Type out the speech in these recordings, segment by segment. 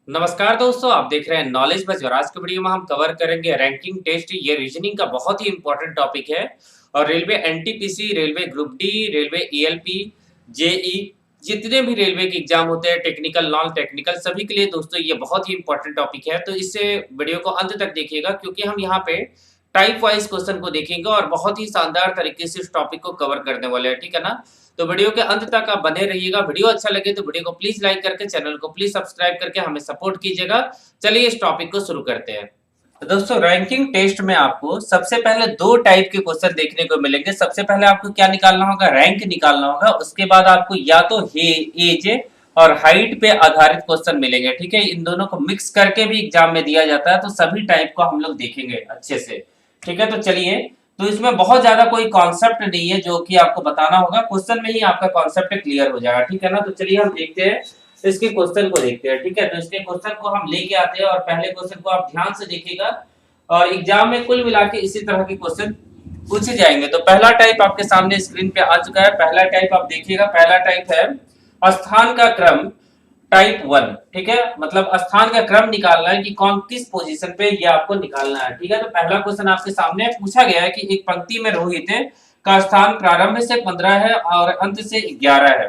नमस्कार दोस्तों, आप देख रहे हैं नॉलेज बज और आज की वीडियो में हम कवर करेंगे रैंकिंग टेस्ट। ये रीजनिंग का बहुत ही इंपॉर्टेंट टॉपिक है और railway NTPC, railway group D, railway ELP, JE, जितने भी रेलवे के एग्जाम होते हैं, टेक्निकल नॉन टेक्निकल, सभी के लिए दोस्तों ये बहुत ही इंपॉर्टेंट टॉपिक है। तो इससे वीडियो को अंत तक देखिएगा क्योंकि हम यहाँ पे टाइप वाइज क्वेश्चन को देखेंगे और बहुत ही शानदार तरीके से इस टॉपिक को कवर करने वाले हैं, ठीक है ना। तो वीडियो के अंत तक आप बने रहिएगा। वीडियो अच्छा लगे तो वीडियो को प्लीज लाइक करके चैनल को प्लीज सब्सक्राइब करके हमें सपोर्ट कीजिएगा। चलिए इस टॉपिक को शुरू करते हैं। तो दोस्तों रैंकिंग टेस्ट में आपको सबसे पहले दो टाइप के क्वेश्चन देखने को मिलेंगे। सबसे पहले आपको क्या निकालना होगा, रैंक निकालना होगा। उसके बाद आपको या तो एज और हाइट पे आधारित क्वेश्चन मिलेंगे, ठीक है। इन दोनों को मिक्स करके भी एग्जाम में दिया जाता है, तो सभी टाइप को हम लोग देखेंगे अच्छे से, ठीक है। तो चलिए, तो इसमें बहुत ज्यादा कोई कॉन्सेप्ट नहीं है जो कि आपको बताना होगा, क्वेश्चन में ही आपका कॉन्सेप्ट क्लियर हो जाएगा, ठीक है ना। तो चलिए हम देखते हैं इसके क्वेश्चन को देखते हैं, ठीक है। तो इसके क्वेश्चन को हम लेके आते हैं और पहले क्वेश्चन को आप ध्यान से देखिएगा और एग्जाम में कुल मिला के इसी तरह के क्वेश्चन पूछे जाएंगे। तो पहला टाइप आपके सामने स्क्रीन पे आ चुका है। पहला टाइप आप देखिएगा, पहला टाइप है स्थान का क्रम, टाइप 1, ठीक है। मतलब स्थान का क्रम निकालना है कि कौन किस पोजीशन पे ये आपको निकालना है, ठीक है। तो पहला क्वेश्चन आपके सामने पूछा गया है कि एक पंक्ति में रोहित का स्थान प्रारंभ से 15 है और अंत से 11 है।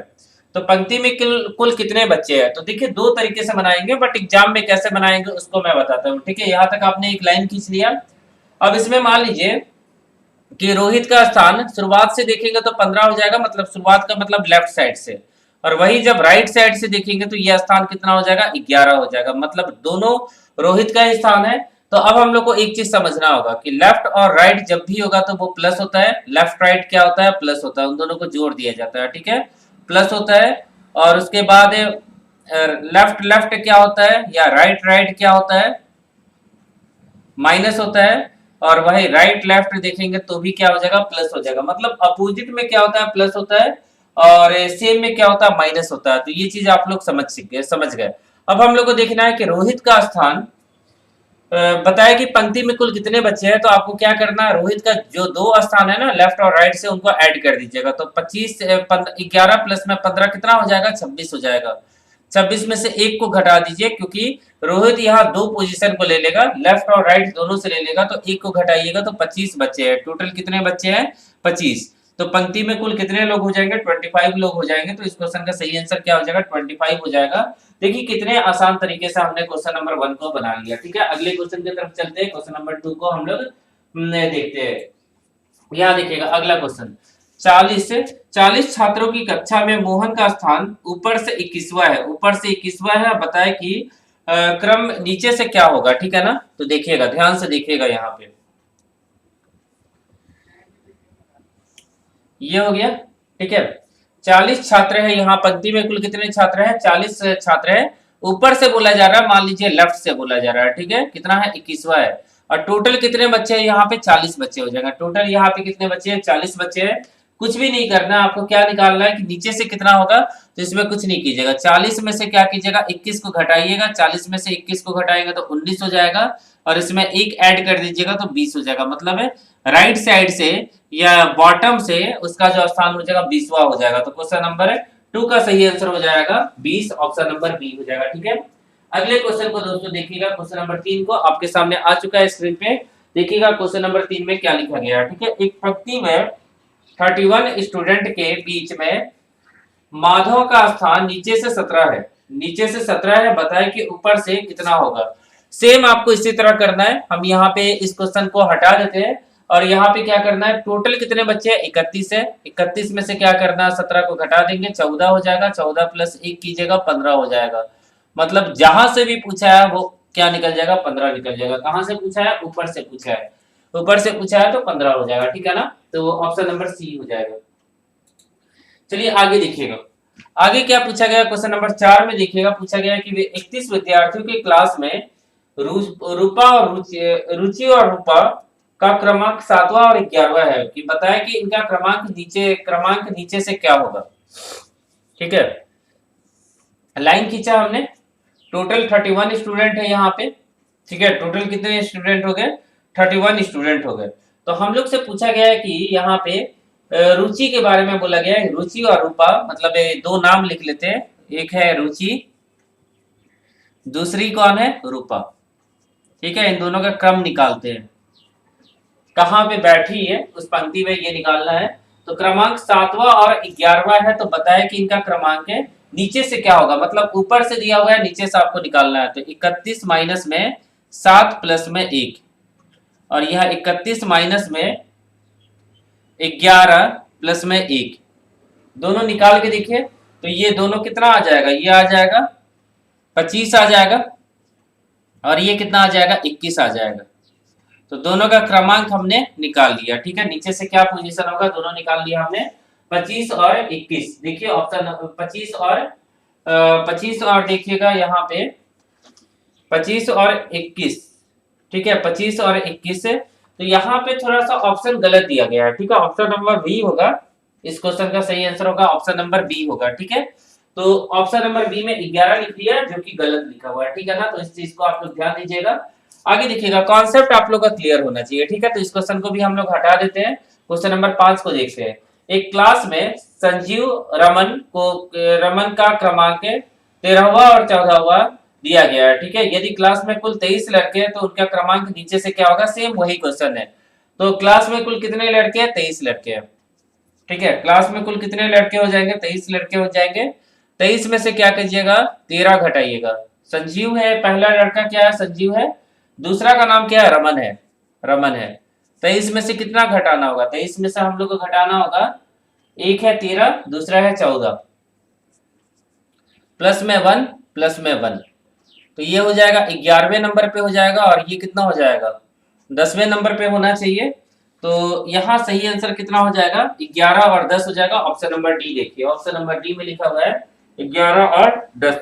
तो पंक्ति में कुल कितने बच्चे हैं। तो देखिए दो तरीके से बनाएंगे, बट एग्जाम में कैसे बनाएंगे उसको मैं बताता हूँ, ठीक है। यहाँ तक आपने एक लाइन खींच लिया। अब इसमें मान लीजिए कि रोहित का स्थान शुरुआत से देखेंगे तो 15 हो जाएगा, मतलब शुरुआत का मतलब लेफ्ट साइड से, और वही जब राइट साइड से देखेंगे तो यह स्थान कितना हो जाएगा, 11 हो जाएगा, मतलब दोनों रोहित का ही स्थान है। तो अब हम लोग को एक चीज समझना होगा कि लेफ्ट और राइट जब भी होगा तो वो प्लस होता है, लेफ्ट राइट क्या होता है, प्लस होता है, उन दोनों को जोड़ दिया जाता है, ठीक है, प्लस होता है। और उसके बाद लेफ्ट लेफ्ट क्या होता है या राइट राइट क्या होता है, माइनस होता है। और वही राइट लेफ्ट देखेंगे तो भी क्या हो जाएगा, प्लस हो जाएगा। मतलब अपोजिट में क्या होता है, प्लस होता है, और सेम में क्या होता है, माइनस होता है। तो ये चीज आप लोग समझ गए। अब हम लोग को देखना है कि रोहित का स्थान बताया कि पंक्ति में कुल कितने बच्चे हैं। तो आपको क्या करना है, रोहित का जो दो स्थान है ना लेफ्ट और राइट से, उनको ऐड कर दीजिएगा। तो 11 प्लस में 15 कितना हो जाएगा, 26 हो जाएगा। 26 में से एक को घटा दीजिए क्योंकि रोहित यहाँ दो पोजीशन को ले लेगा, लेफ्ट और राइट दोनों से ले लेगा, तो एक को घटाइएगा तो 25 बच्चे हैं। टोटल कितने बच्चे हैं, 25। तो पंक्ति में कुल कितने लोग हो जाएंगे, 25 लोग हो जाएंगे। तो इस क्वेश्चन का सही आंसर क्या हो जाएगा, 25 हो जाएगा। देखिए कितने आसान तरीके से हमने क्वेश्चन नंबर 1 को बना लिया, ठीक है। अगले क्वेश्चन की तरफ चलते हैं, क्वेश्चन नंबर 2 को हम लोग देखते हैं। यहाँ देखिएगा अगला क्वेश्चन, 40 छात्रों की कक्षा में मोहन का स्थान ऊपर से 21वां है, ऊपर से 21वां है। बताए कि क्रम नीचे से क्या होगा, ठीक है ना। तो देखिएगा ध्यान से देखिएगा, यहाँ पे ये हो गया, ठीक है। 40 छात्र है, यहाँ पंक्ति में कुल कितने छात्र हैं, 40 छात्र है। ऊपर से बोला जा रहा है, मान लीजिए लेफ्ट से बोला जा रहा है, ठीक है। कितना है, 21वां है। और टोटल कितने बच्चे हैं, यहाँ पे 40 बच्चे हो जाएगा। टोटल यहाँ पे कितने बच्चे हैं, 40 बच्चे हैं। कुछ भी नहीं करना, आपको क्या निकालना है कि नीचे से कितना होगा। तो इसमें कुछ नहीं कीजिएगा, 40 में से क्या कीजिएगा, 21 को घटाइएगा। 40 में से 21 को घटाएंगे तो 19 हो जाएगा, और इसमें एक ऐड कर दीजिएगा तो 20 हो जाएगा। मतलब है राइट साइड से या बॉटम से उसका जो स्थान हो जाएगा 20वां हो जाएगा। तो क्वेश्चन नंबर 2 का सही आंसर हो जाएगा 20, ऑप्शन नंबर बी हो जाएगा, ठीक है। अगले क्वेश्चन को दोस्तों देखिएगा, क्वेश्चन नंबर 3 को आपके सामने आ चुका है स्क्रीन पे। देखिएगा क्वेश्चन नंबर 3 में क्या लिखा गया है, ठीक है। एक पंक्ति में 31 स्टूडेंट के बीच में माधव का स्थान नीचे से 17 है, नीचे से 17 है। बताए कि ऊपर से कितना होगा। सेम आपको इसी तरह करना है। हम यहाँ पे इस क्वेश्चन को हटा देते हैं और यहाँ पे क्या करना है, टोटल कितने बच्चे हैं, 31 है। 31 में से क्या करना है, 17 को घटा देंगे, 14 हो जाएगा। 14 प्लस 1 कीजिएगा, 15 हो जाएगा। मतलब जहां से भी पूछा है वो क्या निकल जाएगा, 15 निकल जाएगा। कहां से पूछा है, ऊपर से पूछा है, ऊपर से पूछा है तो 15 हो जाएगा, ठीक है ना। तो ऑप्शन नंबर सी हो जाएगा। चलिए आगे देखिएगा, आगे क्या पूछा गया। क्वेश्चन नंबर 4 में देखिएगा, पूछा गया कि वे 31 विद्यार्थियों के क्लास में रूपा और रुचि और रूपा का क्रमांक 7वां और 11वां है। कि बताया कि इनका क्रमांक नीचे से क्या होगा, ठीक है। लाइन खींचा हमने, टोटल 31 स्टूडेंट है यहाँ पे, ठीक है। टोटल कितने स्टूडेंट हो गए, 31 स्टूडेंट हो गए। तो हम लोग से पूछा गया है कि यहाँ पे रुचि के बारे में बोला गया है, रुचि और रूपा, मतलब दो नाम लिख लेते हैं। एक है रुचि दूसरी कौन है, रूपा। ठीक है, इन दोनों का क्रम निकालते हैं, कहाँ पे बैठी है उस पंक्ति में ये निकालना है। तो क्रमांक 7वां और 11वां है, तो बताया कि इनका क्रमांक है, नीचे से क्या होगा, मतलब ऊपर से दिया हुआ है, नीचे से आपको निकालना है। तो 31 माइनस में 7 प्लस में 1, और यह 31 माइनस में 11 प्लस में 1, दोनों निकाल के देखिए। तो ये दोनों कितना आ जाएगा, ये आ जाएगा 25 आ जाएगा, और ये कितना आ जाएगा, 21 आ जाएगा। तो दोनों का क्रमांक हमने निकाल लिया। ठीक है, नीचे से क्या पोजीशन होगा, दोनों निकाल लिया हमने, 25 और 21। देखिए ऑप्शन 25 और 25 और देखिएगा यहाँ पे 25 और 21। ठीक है, 25 और 21 से, तो यहाँ पे थोड़ा सा ऑप्शन गलत दिया गया है। ठीक है, ऑप्शन नंबर बी होगा, इस क्वेश्चन का सही आंसर होगा ऑप्शन नंबर बी होगा। ठीक है, तो ऑप्शन नंबर बी में 11 लिख दिया जो कि गलत लिखा हुआ है। ठीक है ना, तो इस चीज को आप लोग ध्यान दीजिएगा। आगे देखिएगा, कॉन्सेप्ट आप लोग का क्लियर होना चाहिए। ठीक है, तो इस क्वेश्चन को भी हम लोग हटा देते हैं। क्वेश्चन नंबर 5 को देखते हैं। एक क्लास में संजीव रमन का क्रमांक 13वां और 14वां दिया गया है। ठीक है, यदि क्लास में कुल 23 लड़के हैं तो उनका क्रमांक नीचे से क्या होगा, सेम वही क्वेश्चन है। तो क्लास में कुल कितने लड़के हैं, 23 लड़के हैं। ठीक है, क्लास में कुल कितने लड़के हो जाएंगे, 23 लड़के हो जाएंगे। 23 में से क्या कीजिएगा, 13 घटाइएगा। संजीव है, पहला लड़का क्या है, संजीव है, दूसरा का नाम क्या है, रमन है, रमन है। 23 में से कितना घटाना होगा, 23 में से हम लोग को घटाना होगा, एक है 13, दूसरा है 14, प्लस में 1, प्लस में 1, तो ये हो जाएगा 11वें नंबर पे हो जाएगा, और ये कितना हो जाएगा, 10वें नंबर पे होना चाहिए। तो यहाँ सही आंसर कितना हो जाएगा, 11 और 10 हो जाएगा। ऑप्शन नंबर डी देखिए, ऑप्शन नंबर डी में लिखा हुआ है 11 और 10।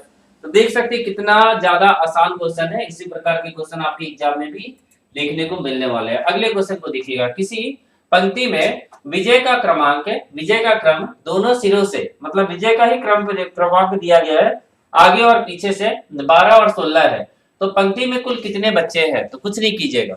तो देख सकते हैं कितना ज्यादा आसान क्वेश्चन है। इसी प्रकार के क्वेश्चन आपके एग्जाम में भी देखने को मिलने वाले हैं। अगले क्वेश्चन को देखिएगा, किसी पंक्ति में विजय का क्रमांक, विजय का क्रम दोनों सिरों से, मतलब विजय का ही क्रमांक दिया गया है, आगे और पीछे से 12 और 16 है। तो पंक्ति में कुल कितने बच्चे हैं, तो कुछ नहीं कीजिएगा,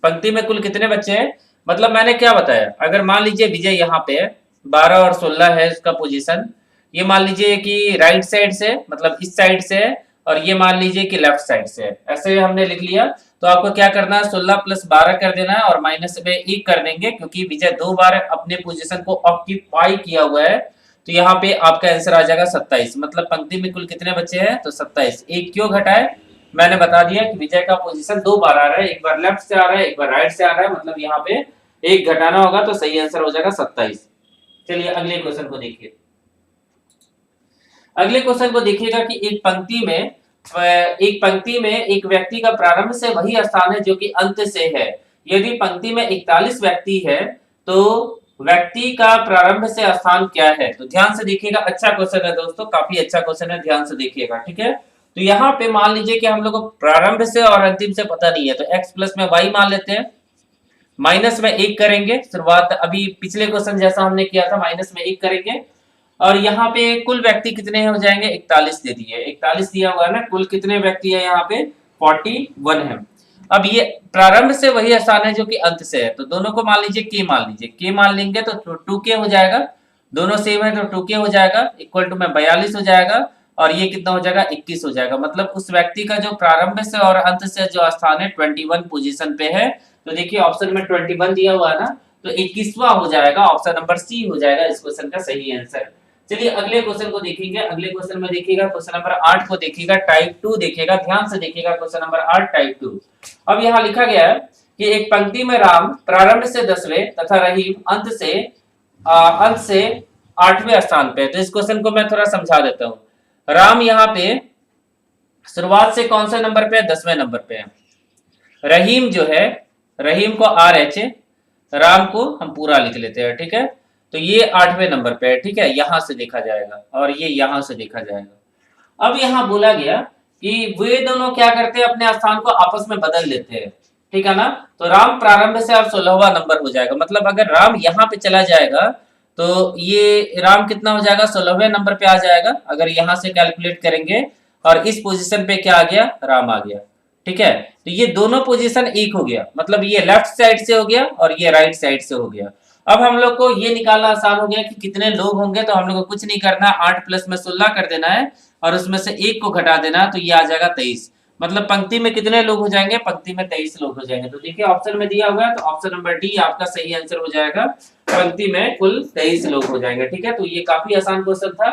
पंक्ति में कुल कितने बच्चे हैं, मतलब मैंने क्या बताया, अगर मान लीजिए विजय यहाँ पे 12 और 16 है इसका पोजीशन, ये मान लीजिए कि राइट साइड से, मतलब इस साइड से है, और ये मान लीजिए कि लेफ्ट साइड से है, ऐसे हमने लिख लिया। तो आपको क्या करना है, 16 प्लस 12 कर देना है, और माइनस में 1 कर देंगे, क्योंकि विजय 2 बार अपने पोजीशन को ऑक्यूपाई किया हुआ है। तो यहाँ पे आपका आंसर आ जाएगा 27, मतलब पंक्ति में कुल कितने बच्चे हैं, तो 27। एक क्यों घटाए, मैंने बता दिया कि विजय का पोजीशन 2 बार आ रहा है, एक बार लेफ्ट से आ रहा है, एक बार राइट से आ रहा है, मतलब यहाँ पे एक घटाना होगा, तो सही आंसर हो जाएगा 27। चलिए अगले क्वेश्चन को देखिए। अगले क्वेश्चन को देखिएगा कि एक पंक्ति में एक व्यक्ति का प्रारंभ से वही स्थान है जो कि अंत से है। यदि पंक्ति में 41 व्यक्ति है तो व्यक्ति का प्रारंभ से स्थान क्या है, तो ध्यान से देखिएगा। अच्छा क्वेश्चन है दोस्तों, काफी अच्छा क्वेश्चन है, ध्यान से देखिएगा। ठीक है, तो यहाँ पे मान लीजिए कि हम लोग को प्रारंभ से और अंतिम से पता नहीं है, तो x प्लस में y मान लेते हैं, माइनस में 1 करेंगे, शुरुआत अभी पिछले क्वेश्चन जैसा हमने किया था, माइनस में 1 करेंगे, और यहाँ पे कुल व्यक्ति कितने हो जाएंगे, 41 दे दिए, 41 दिया हुआ है ना, कुल कितने व्यक्ति है यहाँ पे 41 है। अब ये प्रारंभ से वही स्थान है जो कि अंत से है, तो दोनों को मान लीजिए k मान लीजिए, k मान लेंगे तो 2k हो जाएगा, दोनों सेम है तो 2k हो जाएगा, इक्वल टू में 42 हो जाएगा, और ये कितना हो जाएगा, 21 हो जाएगा। मतलब उस व्यक्ति का जो प्रारंभ से और अंत से जो स्थान है 21 पोजीशन पे है। तो देखिए ऑप्शन में 21 दिया हुआ है ना, तो 21वां हो जाएगा, ऑप्शन नंबर सी हो जाएगा इस क्वेश्चन का सही आंसर। चलिए अगले क्वेश्चन को देखेंगे। अगले क्वेश्चन में देखिएगा, क्वेश्चन नंबर 8 को देखिएगा, टाइप 2 देखिएगा, ध्यान से देखिएगा, क्वेश्चन नंबर 8 टाइप 2। अब यहाँ लिखा गया है कि एक पंक्ति में राम प्रारंभ से 10वें तथा रहीम अंत से 8वें स्थान पे। तो इस क्वेश्चन को मैं थोड़ा समझा देता हूँ। राम यहाँ पे शुरुआत से कौन से नंबर पे है, 10वें नंबर पे है। रहीम जो है, रहीम को RH, राम को हम पूरा लिख लेते हैं। ठीक है, तो ये 8वें नंबर पे है। ठीक है, यहां से देखा जाएगा और ये यहां से देखा जाएगा। अब यहाँ बोला गया कि वे दोनों क्या करते हैं, अपने स्थान को आपस में बदल लेते हैं। ठीक है ना, तो राम प्रारंभ से अब 16वां नंबर हो जाएगा, मतलब अगर राम यहाँ पे चला जाएगा तो ये राम कितना हो जाएगा, 16वें नंबर पे आ जाएगा अगर यहाँ से कैलकुलेट करेंगे, और इस पोजीशन पे क्या आ गया, राम आ गया। ठीक है, तो ये दोनों पोजीशन एक हो गया, मतलब ये लेफ्ट साइड से हो गया और ये राइट साइड से हो गया। अब हम लोग को ये निकालना आसान हो गया कि कितने लोग होंगे, तो हम लोग को कुछ नहीं करना, 8 प्लस में 16 कर देना है और उसमें से 1 को घटा देना है, तो ये आ जाएगा 23। मतलब पंक्ति में कितने लोग हो जाएंगे, पंक्ति में 23 लोग हो जाएंगे। तो देखिए ऑप्शन में दिया हुआ है, तो ऑप्शन नंबर डी आपका सही आंसर हो जाएगा, पंक्ति में कुल 23 लोग हो जाएंगे। ठीक है, तो ये काफी आसान क्वेश्चन था।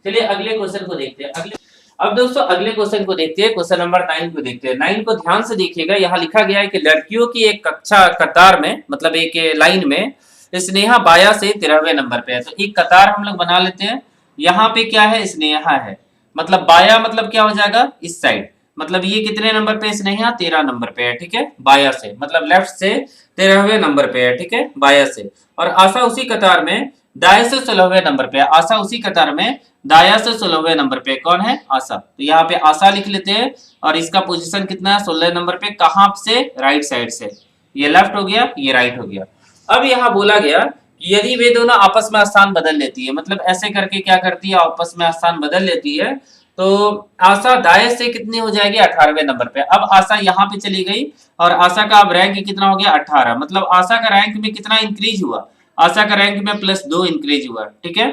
चलिए अगले क्वेश्चन को देखते हैं। अब दोस्तों अगले क्वेश्चन को देखते हैं, क्वेश्चन नंबर 9 को देखते हैं। 9 को ध्यान से देखिएगा, यहाँ लिखा गया है कि लड़कियों की एक कक्षा कतार में, मतलब एक लाइन में स्नेहा बाया से 13वें नंबर पे है। तो एक कतार हम लोग बना लेते हैं। यहाँ पे क्या है, स्नेहा है, मतलब बाया मतलब क्या हो जाएगा, इस साइड, मतलब ये कितने नंबर पे स्नेहा, 13 नंबर पे है। ठीक है, बाया से मतलब लेफ्ट से 13वें नंबर पे है। ठीक है, बाया से। और आशा उसी कतार में दाएं से 16वें नंबर पे है। आशा उसी कतार में दाया से 16वें नंबर पे कौन है, आशा। तो यहाँ पे आशा लिख लेते हैं और इसका पोजीशन कितना है, 16 नंबर पे। कहां से, राइट साइड से। ये लेफ्ट हो गया, ये राइट हो गया। अब यहाँ बोला गया कि यदि वे दोनों आपस में स्थान बदल लेती है, मतलब ऐसे करके क्या करती है, आपस में स्थान बदल लेती है, तो आशा दाएं से कितनी हो जाएगी, 18वें नंबर पे। अब आशा यहाँ पे चली गई और आशा का अब रैंक कितना हो गया, 18। मतलब आशा का रैंक में कितना इंक्रीज हुआ, आशा का रैंक में +2 इंक्रीज हुआ। ठीक है,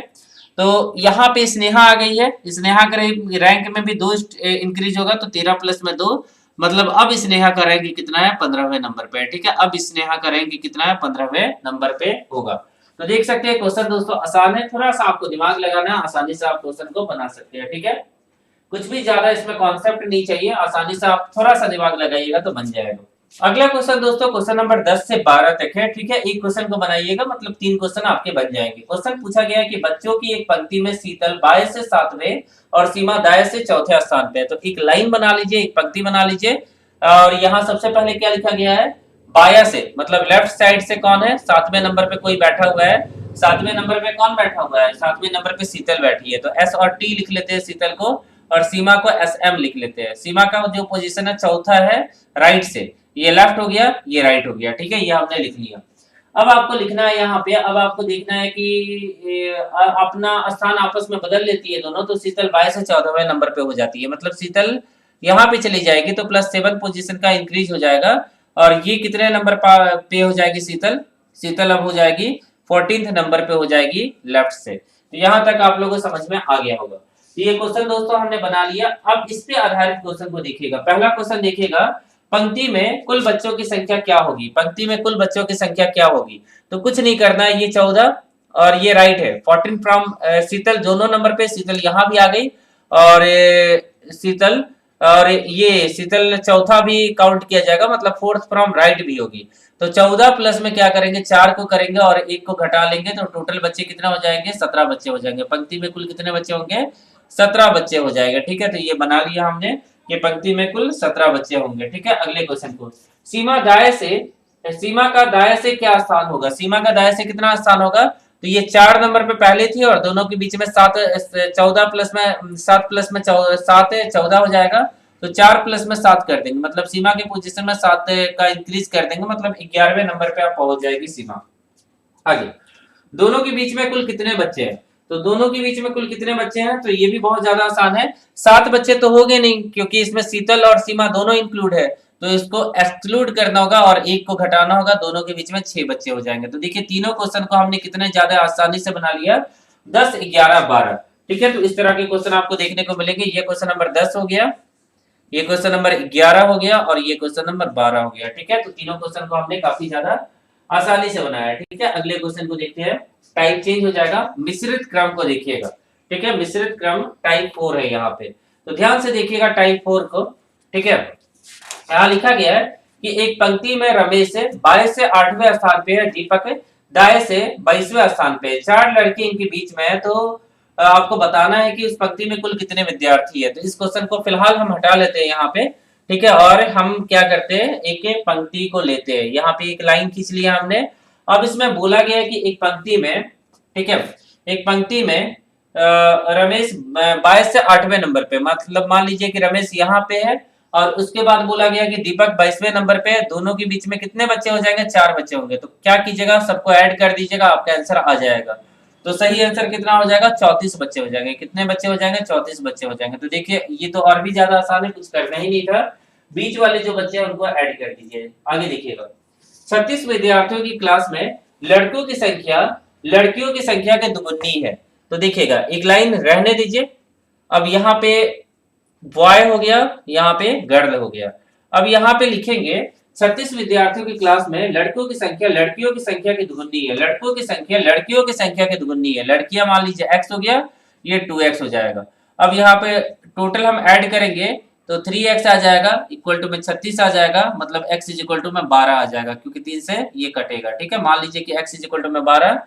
तो यहाँ पे स्नेहा आ गई है, स्नेहा का रैंक में भी 2 इंक्रीज होगा, तो 13 प्लस में 2, मतलब अब स्नेहा का रैंक कितना है, 15वें नंबर पे। ठीक है, अब स्नेहा का रैंक कितना है, 15वें नंबर पे होगा। तो देख सकते हैं क्वेश्चन दोस्तों आसान है, थोड़ा सा आपको दिमाग लगाना है, आसानी से आप क्वेश्चन को बना सकते हैं। ठीक है, कुछ भी ज्यादा इसमें कॉन्सेप्ट नहीं चाहिए, आसानी से आप थोड़ा सा दिमाग लगाइएगा तो बन जाएगा। अगला क्वेश्चन दोस्तों क्वेश्चन नंबर 10 से 12 तक है। ठीक है, एक क्वेश्चन को बनाइएगा, मतलब 3 क्वेश्चन आपके बन जाएंगे। क्वेश्चन पूछा गया है कि बच्चों की एक पंक्ति में शीतल बाएं से 7वें और सीमा दाएं से 4थे स्थान पे है। तो एक लाइन बना लीजिए, एक पंक्ति बना लीजिए, और यहाँ सबसे पहले क्या लिखा गया है, बाया से मतलब लेफ्ट साइड से कौन है, 7वें नंबर पे कोई बैठा हुआ है। 7वें नंबर पे कौन बैठा हुआ है, 7वें नंबर पे शीतल बैठी है, तो एस और टी लिख लेते हैं शीतल को, और सीमा को एस एम लिख लेते हैं। सीमा का जो पोजीशन है चौथा है राइट से, ये लेफ्ट हो गया, ये राइट हो गया। ठीक है, ये हमने लिख लिया। अब आपको लिखना है यहाँ पे, अब आपको देखना है कि अपना स्थान आपस में बदल लेती है दोनों, तो शीतल 22 से 14वें नंबर पे हो जाती है। मतलब शीतल यहाँ पे चली जाएगी तो +7 पोजीशन का इंक्रीज हो जाएगा, और ये कितने नंबर पे हो जाएगी शीतल, शीतल अब हो जाएगी 14th नंबर पे हो जाएगी लेफ्ट से। तो यहाँ तक आप लोगों को समझ में आ गया होगा। तो ये क्वेश्चन दोस्तों हमने बना लिया। अब इस पे आधारित क्वेश्चन को देखिएगा। पहला क्वेश्चन देखिएगा, पंक्ति में कुल बच्चों की संख्या क्या होगी, पंक्ति में कुल बच्चों की संख्या क्या होगी। तो कुछ नहीं करना है, ये 14 और ये राइट है, 14 फ्रॉम शीतल दोनों नंबर पे, शीतल यहाँ भी आ गई, और शीतल, और ये शीतल चौथा भी काउंट किया जाएगा, मतलब 4th फ्रॉम राइट भी होगी। तो 14 प्लस में क्या करेंगे, 4 को करेंगे और 1 को घटा लेंगे, तो टोटल बच्चे कितने हो जाएंगे, 17 बच्चे हो जाएंगे। पंक्ति में कुल कितने बच्चे होंगे, 17 बच्चे हो जाएंगे। ठीक है, तो ये बना लिया हमने कि पंक्ति में कुल 17 बच्चे होंगे। ठीक है, अगले क्वेश्चन को, सीमा दाएं से, सीमा का दाएं से क्या स्थान होगा, सीमा का दाएं से कितना स्थान होगा, तो ये 4 नंबर पे पहले थी और दोनों के बीच में 7, 14 प्लस में 7 प्लस में 7 है, 14 हो जाएगा। तो 4 प्लस में 7 कर देंगे, मतलब सीमा के पोजीशन में 7 का इंक्रीज कर देंगे, मतलब 11वें नंबर पे आप पहुंच जाएगी सीमा। आगे, दोनों के बीच में कुल कितने बच्चे हैं, तो दोनों के बीच में कुल कितने बच्चे हैं, तो ये भी बहुत ज्यादा आसान है। 7 बच्चे तो हो गए नहीं, क्योंकि इसमें शीतल और सीमा दोनों इंक्लूड है, तो इसको एक्सक्लूड करना होगा और 1 को घटाना होगा, दोनों के बीच में 6 बच्चे हो जाएंगे। तो देखिए तीनों क्वेश्चन को हमने कितने ज्यादा आसानी से बना लिया, 10, 11, 12। ठीक है, तो इस तरह के क्वेश्चन आपको देखने को मिलेंगे। ये क्वेश्चन नंबर 10 हो गया, ये क्वेश्चन नंबर 11 हो गया, और ये क्वेश्चन नंबर 12 हो गया। ठीक है, तो तीनों क्वेश्चन को हमने काफी ज्यादा आसानी से बनाया। ठीक है, अगले क्वेश्चन को देखते हैं। टाइप चेंज हो जाएगा, मिश्रित क्रम को देखिएगा। ठीक है, मिश्रित क्रम टाइप 4 है यहाँ पे, तो ध्यान से देखिएगा टाइप 4 को। ठीक है, यहाँ लिखा गया है कि एक पंक्ति में रमेश 22 से 8वें स्थान पे है, दीपक दाएं से 22वें स्थान पे है। 4 लड़के इनके बीच में है, तो आपको बताना है कि उस पंक्ति में कुल कितने विद्यार्थी है। तो इस क्वेश्चन को फिलहाल हम हटा लेते हैं यहाँ पे। ठीक है, और हम क्या करते हैं, एक एक पंक्ति को लेते हैं। यहाँ पे एक लाइन खींच लिया हमने। अब इसमें बोला गया है कि एक पंक्ति में, ठीक है, एक पंक्ति में रमेश 22 से 8वें नंबर पे, मतलब मान लीजिए कि रमेश यहाँ पे है, और उसके बाद बोला गया कि दीपक 22वें नंबर पे है। दोनों के बीच में कितने बच्चे हो जाएंगे, 4 बच्चे होंगे। तो क्या कीजिएगा, सबको ऐड कर दीजिएगा, आपका आंसर आ जाएगा। तो सही आंसर कितना हो जाएगा, 34 बच्चे हो जाएंगे। कितने बच्चे हो जाएंगे, 34 बच्चे हो जाएंगे। तो देखिए ये तो और भी ज्यादा आसान है, कुछ करना ही नहीं था। बीच वाले जो बच्चे हैं उनको ऐड कर दीजिए। आगे देखिएगा, 36 विद्यार्थियों की क्लास में लड़कों की संख्या लड़कियों की संख्या के दुगुनी है। तो देखिएगा, एक लाइन रहने दीजिए। अब यहाँ पे बॉय हो गया, यहाँ पे गर्ल हो गया। अब यहाँ पे लिखेंगे 36 विद्यार्थियों की क्लास में लड़कों की संख्या लड़कियों की संख्या की दुगुनी है, लड़कों की संख्या लड़कियों की संख्या की दुगुनी है। लड़कियां मान लीजिए x हो गया, ये 2x हो जाएगा। अब यहाँ पे टोटल हम ऐड करेंगे तो 3x आ जाएगा, इक्वल टू में 36 आ जाएगा, मतलब x इज इक्वल टू में 12 आ जाएगा, क्योंकि 3 से ये कटेगा। ठीक है, मान लीजिए कि x इज इक्वल टू में 12।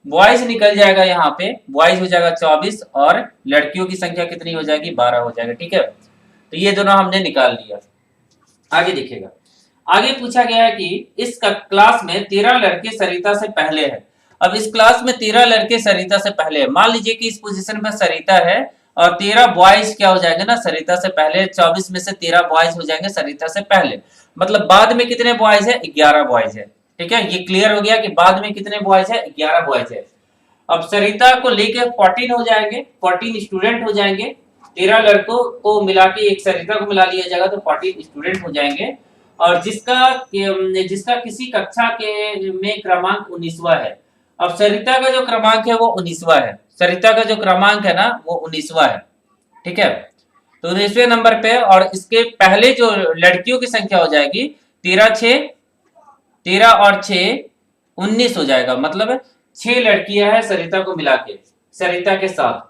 बॉयज निकल जाएगा, यहाँ पे बॉयज हो जाएगा 24 और लड़कियों की संख्या कितनी हो जाएगी, 12 हो जाएगा। ठीक है, तो ये दोनों हमने निकाल लिया। आगे देखिएगा, आगे पूछा गया है कि इस क्लास में 13 लड़के सरिता से पहले हैं। अब इस क्लास में 13 लड़के सरिता से पहले है। मान लीजिए कि इस पोजीशन पर सरिता है और 13 बॉयज क्या हो जाएंगे ना, सरिता से पहले। 24 में से 13 बॉयज हो जाएंगे सरिता से पहले, मतलब बाद में कितने बॉयज है, 11 बॉयज है। ठीक है, ये क्लियर हो गया कि बाद में कितने बॉयज है, 11 बॉयज है। अब सरिता को लेके 14 हो जाएंगे, 14 स्टूडेंट हो जाएंगे। 13 लड़कों को मिला के एक सरिता को मिला लिया जाएगा तो 14 स्टूडेंट हो जाएंगे। और जिसका किसी कक्षा के में क्रमांक 19वां है। अब सरिता का जो क्रमांक है वो 19वां है, सरिता का जो क्रमांक है ना वो 19वां है। ठीक है, तो 19वें नंबर पे, और इसके पहले जो लड़कियों की संख्या हो जाएगी 13 और 6 19 हो जाएगा, मतलब 6 लड़कियां हैं सरिता को मिला के, सरिता के साथ।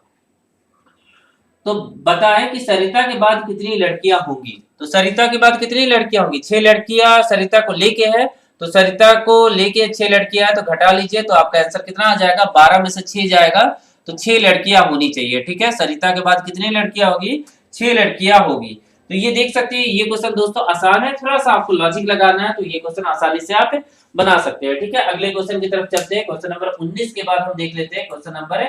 तो बताएं कि सरिता के बाद कितनी लड़कियां होंगी। तो सरिता के बाद कितनी लड़कियां होंगी, 6 लड़कियां सरिता को लेके है। तो सरिता को लेके 6 लड़कियां है, तो घटा लीजिए तो आपका आंसर कितना आ जाएगा, 12 में से 6 जाएगा तो 6 लड़कियां होनी चाहिए। ठीक है, सरिता के बाद कितनी लड़कियां होगी, 6 लड़कियां होगी। तो ये देख सकते हैं, ये क्वेश्चन दोस्तों आसान है, थोड़ा सा आपको लॉजिक लगाना है तो ये क्वेश्चन आसानी से आप बना सकते हैं। ठीक है, अगले क्वेश्चन की तरफ चलते हैं। क्वेश्चन नंबर 19 के बाद हम देख लेते हैं क्वेश्चन नंबर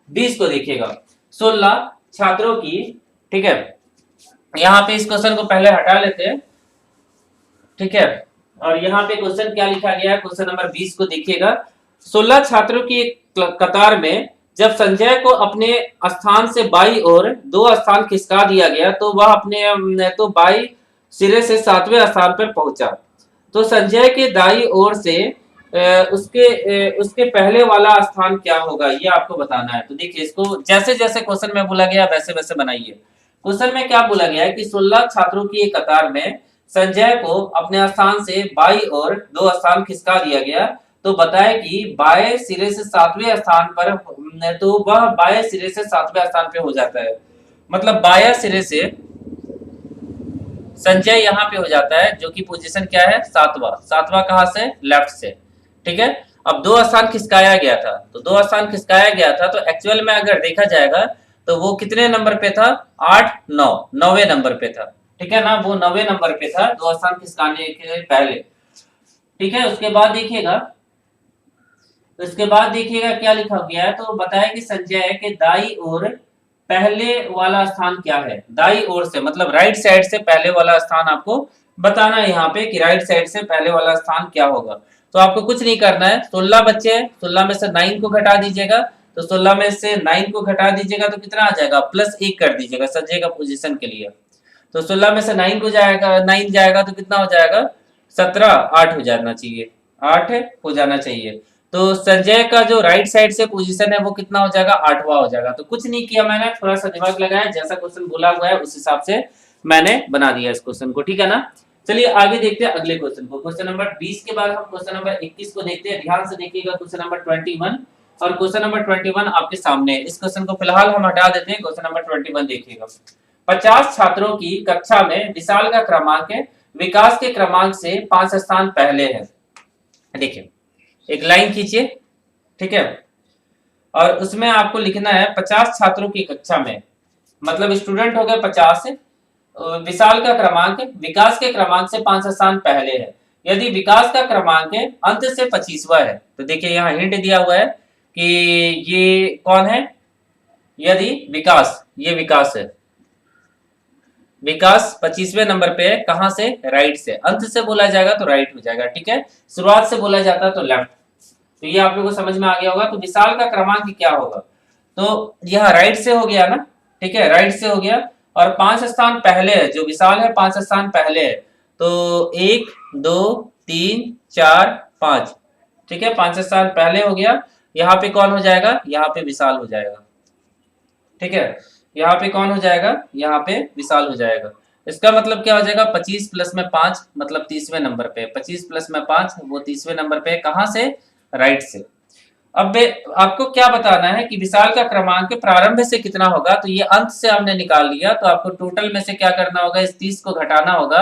20 को। देखिएगा, 16 छात्रों की, ठीक है, यहाँ पे इस क्वेश्चन को पहले हटा लेते हैं। ठीक है, और यहाँ पे क्वेश्चन क्या लिखा गया है, क्वेश्चन नंबर 20 को देखिएगा। 16 छात्रों की कतार में जब संजय को अपने स्थान से बाई ओर 2 स्थान खिसका दिया गया तो वह अपने तो बाई सिरे से 7वें स्थान पर पहुंचा। तो संजय के दाई ओर से उसके पहले वाला स्थान क्या होगा, ये आपको बताना है। तो देखिए, इसको जैसे जैसे क्वेश्चन में बोला गया वैसे वैसे बनाइए। क्वेश्चन में क्या बोला गया है कि 16 छात्रों की एक कतार में संजय को अपने स्थान से बाई ओर 2 स्थान खिसका दिया गया। तो बताए कि बाएं सिरे से 7वें स्थान पर, तो वह बाएं सिरे से 7वें स्थान पे हो जाता है, मतलब बाएं सिरे से संजय यहाँ पे हो जाता है, जो कि पोजीशन क्या है, 7वां। 7वां कहां से, लेफ्ट से। ठीक है, अब 2 स्थान खिसकाया गया था, तो 2 स्थान खिसकाया गया था, तो एक्चुअल में अगर देखा जाएगा तो वो कितने नंबर पे था, 8 9 9वें नंबर पे था। ठीक है ना, वो 9वें नंबर पे था 2 स्थान खिसकाने के पहले। ठीक है, उसके बाद देखिएगा क्या लिखा गया है। तो बताया कि संजय के दाई ओर पहले वाला स्थान क्या है, दाई ओर से मतलब राइट साइड से पहले वाला स्थान आपको बताना है यहाँ पे कि राइट साइड से पहले वाला स्थान क्या होगा। तो आपको कुछ नहीं करना है, 16 बच्चे हैं, 16 में से 9 को घटा दीजिएगा। तो 16 में से 9 को घटा दीजिएगा तो कितना आ जाएगा, +1 कर दीजिएगा संजय का पोजीशन के लिए। तो 16 में से 9 को जाएगा, 9 जाएगा तो कितना हो जाएगा, 17, 8 हो जाना चाहिए, 8 हो जाना चाहिए। तो संजय का जो राइट साइड से पोजीशन है वो कितना हो जाएगा, 8वां हो जाएगा। तो कुछ नहीं किया मैंने, थोड़ा सा दिमाग लगाया, जैसा क्वेश्चन बोला हुआ है उस हिसाब से मैंने बना दिया इस क्वेश्चन को। ठीक है ना, चलिए आगे देखते हैं अगले क्वेश्चन को। क्वेश्चन नंबर 20 के बाद हम क्वेश्चन नंबर 21 को देखते हैं। ध्यान से देखिएगा, क्वेश्चन नंबर 21 और क्वेश्चन नंबर 21 आपके सामने है। इस क्वेश्चन को फिलहाल हम हटा देते हैं। क्वेश्चन नंबर 21 देखिएगा, 50 छात्रों की कक्षा में विशाल का क्रमांक है, विकास के क्रमांक से 5 स्थान पहले है। देखिए, एक लाइन खींचिए। ठीक है, और उसमें आपको लिखना है 50 छात्रों की कक्षा में, मतलब स्टूडेंट हो गए 50, विशाल का क्रमांक विकास के क्रमांक से 5 स्थान पहले है। यदि विकास का क्रमांक अंत से 25वां है, तो देखिए यहाँ हिंट दिया हुआ है कि ये कौन है, यदि विकास, ये विकास है, विकास 25वें नंबर पे है, कहां से, राइट से। अंत से बोला जाएगा तो राइट हो जाएगा। ठीक है, शुरुआत से बोला जाता है तो लेफ्ट। तो ये आप लोगों को समझ में आ गया होगा। तो विशाल का क्रमांक क्या होगा, तो यह राइट से हो गया ना। ठीक है, राइट से हो गया, और 5 स्थान पहले है, जो विशाल है 5 स्थान पहले है। तो 1 2 3 4 5, ठीक है, 500 साल पहले हो गया। यहाँ पे कौन हो जाएगा, यहाँ पे विशाल हो जाएगा। ठीक है, यहाँ पे कौन हो जाएगा, यहाँ पे विशाल हो जाएगा। इसका मतलब क्या हो जाएगा, 25 प्लस में 5 मतलब 30वें नंबर पे, 25 प्लस में 5 वो 30वें नंबर पे, कहाँ से, राइट से। अब आपको क्या बताना है कि विशाल का क्रमांक प्रारंभ से कितना होगा, तो ये अंत से हमने निकाल लिया, तो आपको टोटल में से क्या करना होगा, इस 30 को घटाना होगा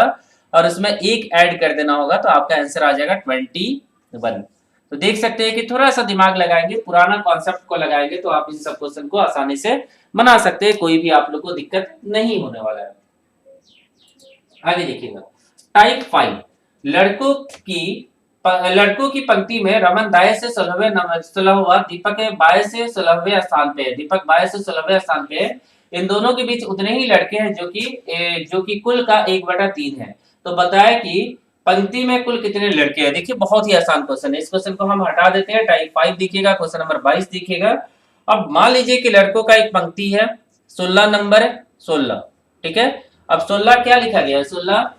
और उसमें एक ऐड कर देना होगा, तो आपका आंसर आ जाएगा 21। तो देख सकते हैं कि थोड़ा सा दिमाग लगाएंगे, पुराना कॉन्सेप्ट को लगाएंगे तो आप इन सब क्वेश्चन को आसानी से बना सकते हैं, कोई भी आप लोग को दिक्कत नहीं होने वाला है। आगे देखिएगा, टाइप 5, लड़कों की पंक्ति में रमन दाएं से 16वां, दीपक बाएं से 16वें स्थान पे है, दीपक बाएं से 16वें स्थान पे है। इन दोनों के बीच उतने ही लड़के हैं जो कि कुल का 1/3 है। तो बताया कि पंक्ति में कुल कितने लड़के हैं। देखिए बहुत ही आसान क्वेश्चन है, इस क्वेश्चन को हम हटा देते हैं। टाइप 5 दिखेगा, क्वेश्चन नंबर 22 दिखेगा। अब मान लीजिए कि लड़कों का एक पंक्ति है, 16 नंबर है, 16, ठीक है। अब 16 क्या लिखा गया है, 16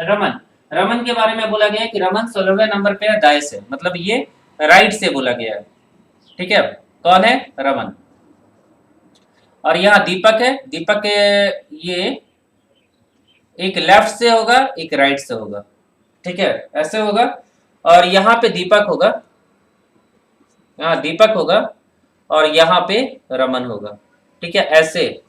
रमन, रमन के बारे में बोला गया है कि रमन 16वें नंबर पे है दाएं से, मतलब ये राइट से बोला गया है, ठीक है। कौन है, रमन। और यहाँ दीपक है, दीपक ये एक लेफ्ट से होगा, एक राइट से होगा, ठीक है, ऐसे होगा। और यहाँ पे दीपक होगा, यहाँ दीपक होगा और यहाँ पे रमन होगा, ठीक है, ऐसे।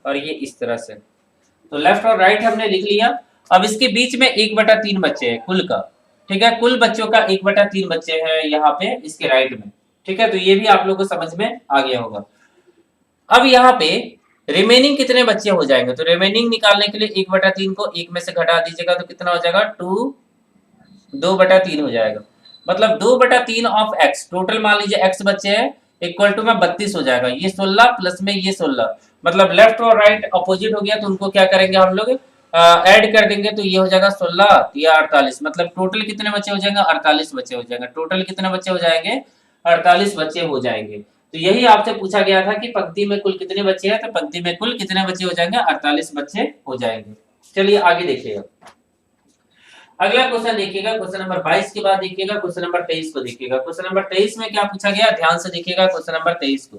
और ये इस तरह से, तो लेफ्ट और राइट हमने लिख लिया। अब इसके बीच में 1/3 बच्चे हैं कुल का, ठीक है, कुल बच्चों का 1/3 बच्चे हैं यहाँ पे इसके राइट में, ठीक है। तो ये भी आप लोगों को समझ में आ गया होगा। अब यहाँ पे रिमेनिंग कितने बच्चे हो जाएंगे, तो रिमेनिंग निकालने के लिए 1/3 को 1 में से घटा दीजिएगा, तो कितना हो जाएगा, 2/3 हो जाएगा। मतलब 2/3 ऑफ x, टोटल मान लीजिए x बच्चे हैं, इक्वल टू में 32 हो जाएगा। ये 16 प्लस में ये 16, मतलब लेफ्ट और राइट अपोजिट हो गया, तो उनको क्या करेंगे हम लोग, ऐड कर देंगे, तो ये हो जाएगा 16 या 48, मतलब टोटल कितने बच्चे हो जाएंगे, 48 बच्चे हो जाएंगे। टोटल कितने बच्चे हो जाएंगे, 48 बच्चे हो जाएंगे। तो यही आपसे पूछा गया था कि पंक्ति में कुल कितने बच्चे हैं, तो पंक्ति में कुल कितने बच्चे हो जाएंगे, 48 बच्चे हो जाएंगे। चलिए आगे देखिएगा, अगला क्वेश्चन देखिएगा, क्वेश्चन नंबर 22 के बाद देखिएगा क्वेश्चन नंबर 23 को देखिएगा। क्वेश्चन नंबर 23 में क्या पूछा गया, ध्यान से देखिएगा क्वेश्चन नंबर 23 को,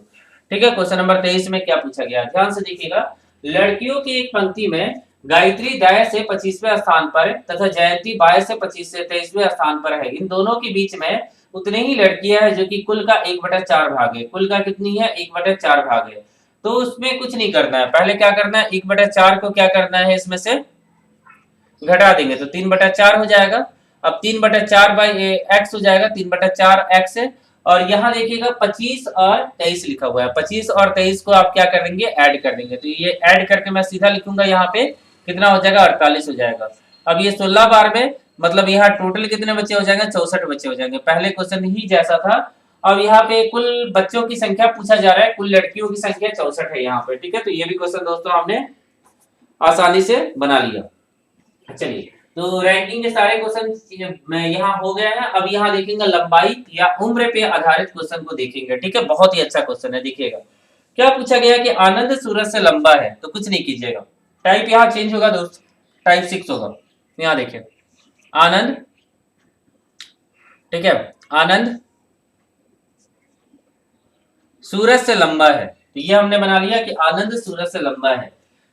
ठीक है। क्वेश्चन नंबर 23 में क्या पूछा गया, ध्यान से देखिएगा। लड़कियों की एक पंक्ति में गायत्री दाएं से 25वें स्थान पर तथा जयंती बाएं से 23वें स्थान पर है। इन दोनों के बीच में उतने ही लड़कियां हैं जो कि कुल का 1/4 भाग है। कुल का कितनी है, 1/4 भाग है। तो उसमें कुछ नहीं करना है, पहले क्या करना है, 1/4 को क्या करना है, इसमें से घटा देंगे, तो 3/4 हो जाएगा। अब 3/4 बाई एक्स हो जाएगा, 3/4 एक्स। और यहाँ देखिएगा 25 और 23 लिखा हुआ है, 25 और 23 को आप क्या करेंगे, ऐड कर देंगे। तो ये ऐड करके मैं सीधा लिखूंगा, यहाँ पे कितना हो जाएगा, 48 हो जाएगा। अब ये 16 बार में मतलब यहाँ टोटल कितने बच्चे हो जाएंगे, 64 बच्चे हो जाएंगे, पहले क्वेश्चन ही जैसा था। अब यहाँ पे कुल बच्चों की संख्या पूछा जा रहा है, कुल लड़कियों की संख्या 64 है यहाँ पे, ठीक है। तो ये भी क्वेश्चन दोस्तों हमने आसानी से बना लिया। चलिए, तो रैंकिंग के सारे क्वेश्चन यहाँ हो गए हैं। अब यहाँ देखेंगे लंबाई या उम्र पे आधारित क्वेश्चन को देखेंगे, ठीक है। बहुत ही अच्छा क्वेश्चन है, देखिएगा क्या पूछा गया कि आनंद सूरज से लंबा है, तो कुछ नहीं कीजिएगा, टाइप यहाँ चेंज होगा दोस्त, टाइप 6 होगा। यहाँ देखिए आनंद, ठीक है, आनंद सूरज से लंबा है, तो ये हमने बना लिया कि आनंद सूरज से लंबा है।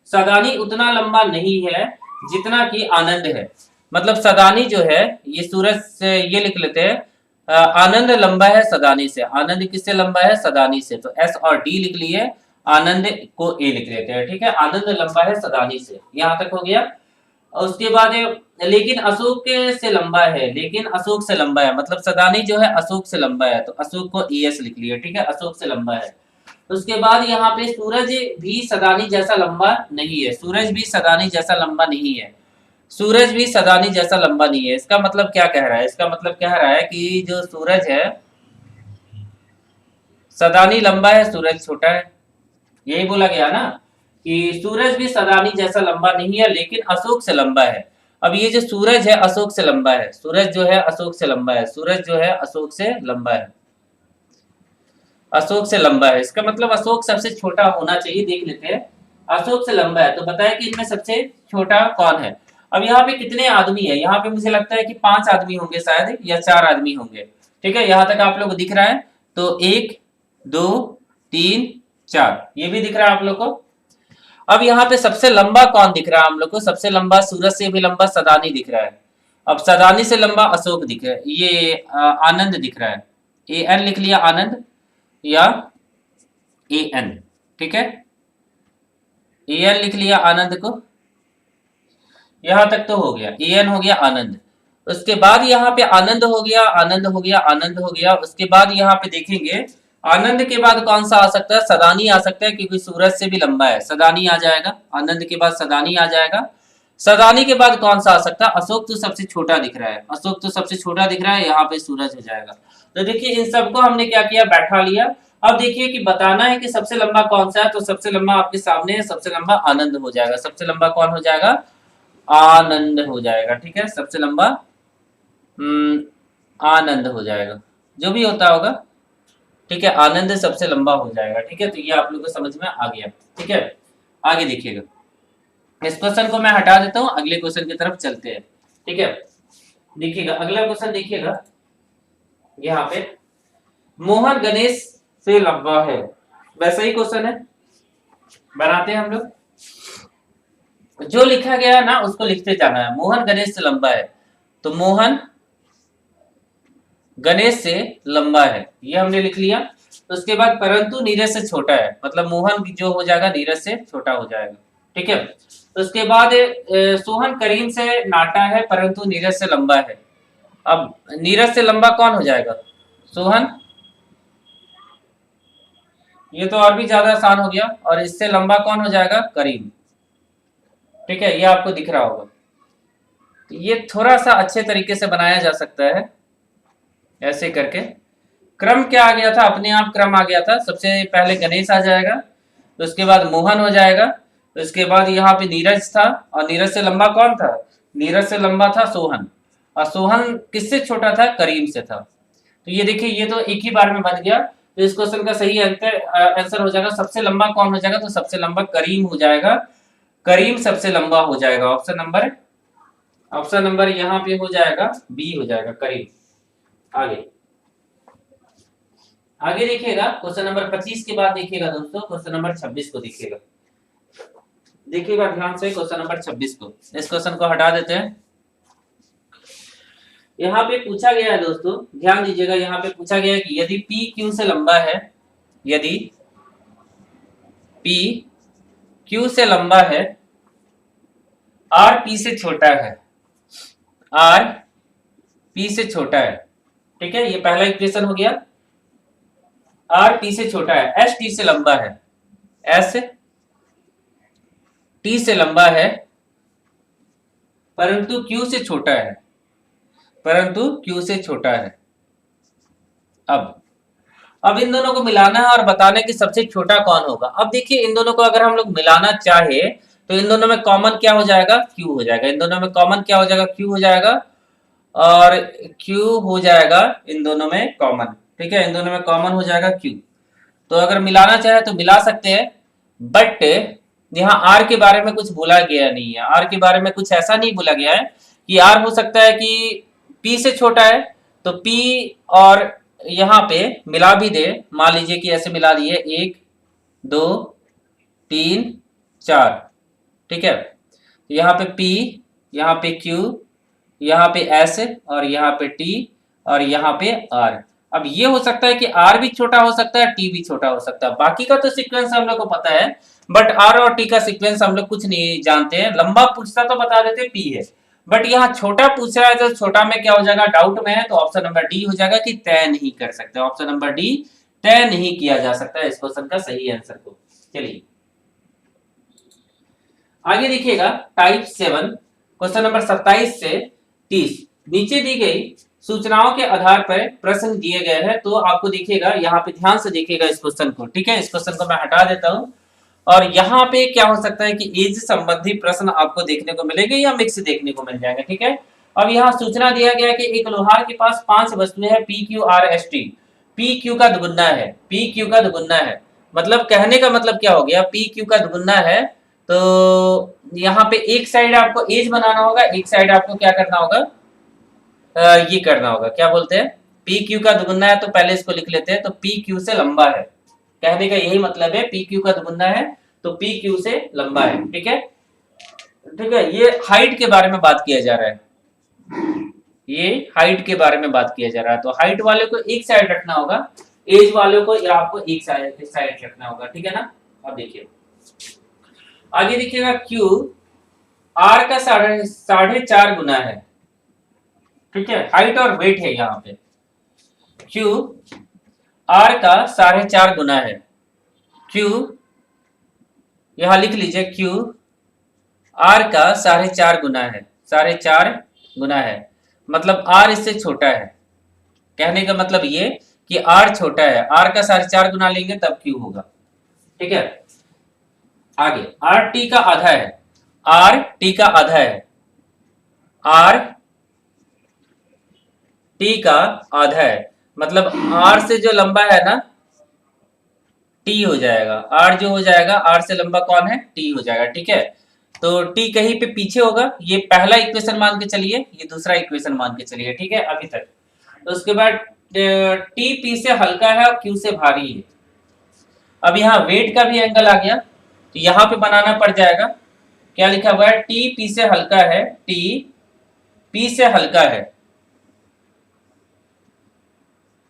सदानी उतना लंबा नहीं है जितना कि आनंद है, मतलब सदानी जो है ये सूरज से, ये लिख लेते हैं आनंद लंबा है सदानी से। आनंद किससे लंबा है, सदानी से, तो एस और डी लिख लिए, आनंद को ए लिख लेते हैं, ठीक है। आनंद लंबा है सदानी से, यहां तक हो गया। उसके बाद लेकिन अशोक से लंबा है, लेकिन अशोक से लंबा है, मतलब सदानी जो है अशोक से लंबा है, तो अशोक को ई एस लिख लिया, ठीक है, अशोक से लंबा है। उसके बाद यहाँ पे सूरज भी सदानी जैसा लंबा नहीं है, सूरज भी सदानी जैसा लंबा नहीं है, सूरज भी सदानी जैसा लंबा नहीं है। इसका मतलब क्या कह रहा है, इसका मतलब कह रहा है कि जो सूरज है सदानी लंबा है, सूरज छोटा है, यही बोला गया ना कि सूरज भी सदानी जैसा लंबा नहीं है लेकिन अशोक से लंबा है। अब ये जो सूरज है अशोक से लंबा है, सूरज जो है अशोक से लंबा है, सूरज जो है अशोक से लंबा है, अशोक से लंबा है, इसका मतलब अशोक सबसे छोटा होना चाहिए। देख लेते हैं, अशोक से लंबा है, तो बताया कि इनमें सबसे छोटा कौन है। अब यहाँ पे कितने आदमी है, यहाँ पे मुझे लगता है कि 5 आदमी होंगे शायद या 4 आदमी होंगे। ठीक है, यहाँ तक आप लोग को दिख रहा है। तो 1 2 3 4 ये भी दिख रहा है आप लोग को। अब यहाँ पे सबसे लंबा कौन दिख रहा है हम लोग को? सबसे लंबा, सूरज से भी लंबा सदानी दिख रहा है। अब सदानी से लंबा अशोक दिख रहा है, ये आनंद दिख रहा है। AN लिख लिया आनंद या AN। ठीक है, AN लिख लिया आनंद को। यहां तक तो हो गया, AN हो गया आनंद। उसके बाद यहाँ पे आनंद हो गया, आनंद हो गया, आनंद हो गया। उसके बाद यहाँ पे देखेंगे आनंद के बाद कौन सा आ सकता है? सदानी आ सकता है, क्योंकि सूरज से भी लंबा है, सदानी आ जाएगा। आनंद के बाद सदानी आ जाएगा। सदानी के बाद कौन सा आ सकता है? अशोक तो सबसे छोटा दिख रहा है, अशोक तो सबसे छोटा दिख रहा है, यहाँ पे सूरज हो जाएगा। तो देखिए इन सबको हमने क्या किया, बैठा लिया। अब देखिए कि बताना है कि सबसे लंबा कौन सा है, तो सबसे लंबा आपके सामने है, सबसे लंबा आनंद हो जाएगा। सबसे लंबा कौन हो जाएगा? आनंद हो जाएगा। ठीक है, सबसे लंबा आनंद हो जाएगा, जो भी होता होगा। ठीक है, आनंद सबसे लंबा हो जाएगा। ठीक है, तो ये आप लोगों को समझ में आ गया। ठीक है, आगे देखिएगा, इस क्वेश्चन को मैं हटा देता हूं, अगले क्वेश्चन की तरफ चलते हैं। ठीक है, देखिएगा अगला क्वेश्चन, देखिएगा यहाँ पे मोहन गणेश से लंबा है, वैसा ही क्वेश्चन है, बनाते हैं हम लोग। जो लिखा गया है ना उसको लिखते जाना है। मोहन गणेश से लंबा है, तो मोहन गणेश से लंबा है, ये हमने लिख लिया। तो उसके बाद परंतु नीरज से छोटा है, मतलब मोहन जो हो जाएगा नीरज से छोटा हो जाएगा। ठीक है, तो उसके बाद सोहन करीम से नाटा है, परंतु नीरज से लंबा है। अब नीरज से लंबा कौन हो जाएगा? सोहन, ये तो और भी ज्यादा आसान हो गया। और इससे लंबा कौन हो जाएगा? करीम। ठीक है, ये आपको दिख रहा होगा। तो ये थोड़ा सा अच्छे तरीके से बनाया जा सकता है, ऐसे करके। क्रम क्या आ गया था? अपने आप क्रम आ गया था। सबसे पहले गणेश आ जाएगा, तो उसके बाद मोहन हो जाएगा, तो उसके बाद यहाँ पे नीरज था, और नीरज से लंबा कौन था? नीरज से लंबा था सोहन, और सोहन किससे छोटा था? करीम से था। तो ये देखिए, ये तो एक ही बार में बन गया। तो इस क्वेश्चन का सही आंसर हो जाएगा, सबसे लंबा कौन हो जाएगा? तो सबसे लंबा करीम हो जाएगा, करीम सबसे लंबा हो जाएगा। ऑप्शन नंबर यहाँ पे हो जाएगा बी हो जाएगा, करीम। आगे आगे देखिएगा, क्वेश्चन नंबर 25 के बाद देखिएगा दोस्तों, क्वेश्चन नंबर 26 को देखिएगा। देखिएगा ध्यान से क्वेश्चन नंबर 26 को। इस क्वेश्चन को हटा देते हैं। यहाँ पे पूछा गया है दोस्तों, ध्यान दीजिएगा, यहाँ पे पूछा गया है कि यदि P Q से लंबा है, यदि P Q से लंबा है, R P से छोटा है, R P से छोटा है। ठीक है, ये पहला इक्वेशन हो गया। R P से छोटा है, S T से लंबा है, S T से लंबा है, परंतु Q से छोटा है, परंतु Q से छोटा है। अब इन दोनों को मिलाना है और बताना है कि सबसे छोटा कौन होगा। अब देखिए इन दोनों को अगर हम लोग मिलाना चाहे तो इन दोनों में कॉमन क्या हो जाएगा? Q हो जाएगा। इन दोनों में कॉमन क्या हो जाएगा? Q हो जाएगा, और Q हो जाएगा इन दोनों में कॉमन। ठीक है, इन दोनों में कॉमन हो जाएगा Q। तो अगर मिलाना चाहे तो मिला सकते हैं, बट यहाँ R के बारे में कुछ बोला गया नहीं है। R के बारे में कुछ ऐसा नहीं बोला गया है कि R हो सकता है कि P से छोटा है, तो P और यहाँ पे मिला भी दे, मान लीजिए कि ऐसे मिला दिए 1 2 3 4। ठीक है, यहाँ पे P, यहाँ पे Q, यहाँ पे S, और यहाँ पे T, और यहाँ पे R। अब ये हो सकता है कि R भी छोटा हो सकता है, T भी छोटा हो सकता है। बाकी का तो सीक्वेंस हम लोग को पता है, बट R और T का सीक्वेंस हम लोग कुछ नहीं जानते हैं। लंबा पूछता तो बता देते P है, बट यहाँ छोटा पूछ रहा है, तो छोटा में क्या हो जाएगा? डाउट में है, तो ऑप्शन नंबर डी हो जाएगा कि तय नहीं कर सकते। ऑप्शन नंबर डी, तय नहीं किया जा सकता इस क्वेश्चन का सही आंसर को। चलिए आगे देखिएगा, टाइप 7 क्वेश्चन नंबर 27 से 30। नीचे दी गई सूचनाओं के आधार पर प्रश्न दिए गए हैं, तो आपको देखिएगा, यहाँ पे ध्यान से देखिएगा इस क्वेश्चन को। ठीक है, इस क्वेश्चन को मैं हटा देता हूँ। और यहाँ पे क्या हो सकता है कि एज संबंधी प्रश्न आपको देखने को मिलेंगे या मिक्स देखने को मिल जाएंगे। ठीक है, अब यहाँ सूचना दिया गया है कि एक लोहार के पास 5 वस्तुएं हैं, P Q R S T। P Q का दुगुना है, P Q का दुगुना है, मतलब कहने का मतलब क्या हो गया? P Q का दुगुना है, तो यहाँ पे एक साइड आपको एज बनाना होगा, एक साइड आपको क्या करना होगा, ये करना होगा, क्या बोलते हैं, पी क्यू का दुगुना है, तो पहले इसको लिख लेते हैं, तो पी क्यू से लंबा है, कहने का यही मतलब है, पी क्यू का दुगुना है तो पी क्यू से लंबा है। ठीक है, ठीक है, ये हाइट के बारे में बात किया जा रहा है, ये हाइट के बारे में बात किया जा रहा है, तो हाइट वाले को एक साइड रखना होगा, एज वाले को आपको एक साइड रखना होगा। ठीक है ना। अब देखिए आगे देखिएगा, Q R का 4.5 गुना है। ठीक है, हाइट और वेट है यहाँ पे, Q R का 4.5 गुना है, Q यहां लिख लीजिए, Q R का 4.5 गुना है, 4.5 गुना है, मतलब R इससे छोटा है, कहने का मतलब ये कि R छोटा है, R का 4.5 गुना लेंगे तब Q होगा। ठीक है, आगे R T का आधा है, R T का आधा है, R T का आधा है, मतलब R से जो लंबा है ना T हो जाएगा, R जो हो जाएगा, R से लंबा कौन है, T हो जाएगा। ठीक है, तो T कहीं पे पीछे होगा, ये पहला इक्वेशन मान के चलिए, ये दूसरा इक्वेशन मान के चलिए। ठीक है, अभी तक। तो उसके बाद T P से हल्का है और Q से भारी है। अब यहाँ वेट का भी एंगल आ गया, तो यहाँ पे बनाना पड़ जाएगा, क्या लिखा हुआ है, T P से हल्का है, T P से हल्का है,